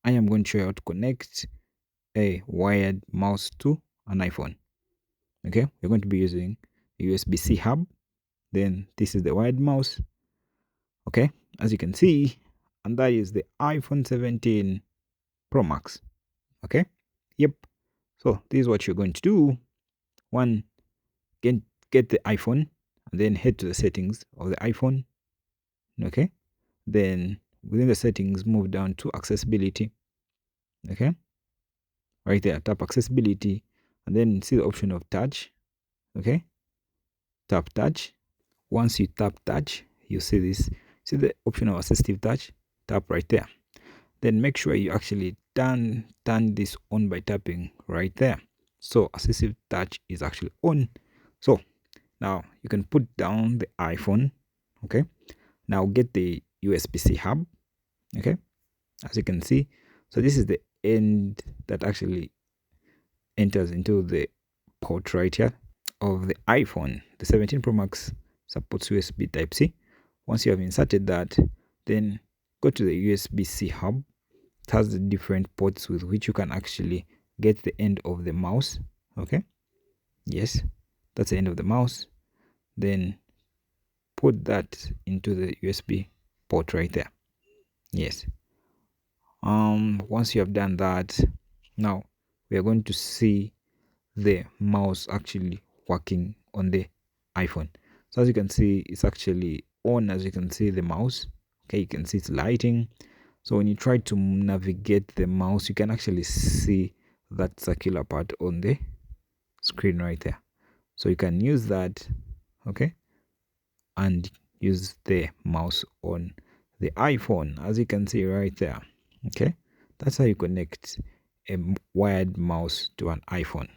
I am going to show you how to connect a wired mouse to an iPhone. Okay, we're going to be using a USB-C hub. Then this is the wired mouse. Okay, as you can see, and that is the iPhone 17 Pro Max. Okay, yep. So this is what you're going to do. One, get get the iPhone and then head to the settings of the iPhone. Okay, then within the settings, move down to accessibility. Okay, right there, tap accessibility and then see the option of touch. Okay, tap touch. Once you tap touch, you see this, see the option of assistive touch. Tap right there. Then make sure you actually turn this on by tapping right there. So assistive touch is actually on. So now you can put down the iPhone. Okay, now get the USB-C hub. Okay, as you can see, so this is the end that actually enters into the port right here of the iPhone. The 17 Pro Max supports USB Type-C. Once you have inserted that, then go to the USB-C hub. It has the different ports with which you can actually get the end of the mouse. Okay, yes, that's the end of the mouse. Then put that into the USB port right there. Yes. Once you have done that, now we are going to see the mouse actually working on the iPhone. So as you can see, it's actually on. As you can see the mouse, okay, you can see it's lighting. So when you try to navigate the mouse, you can actually see that circular part on the screen right there. So you can use that, okay, and use the mouse on the iPhone, as you can see right there. Okay, that's how you connect a wired mouse to an iPhone.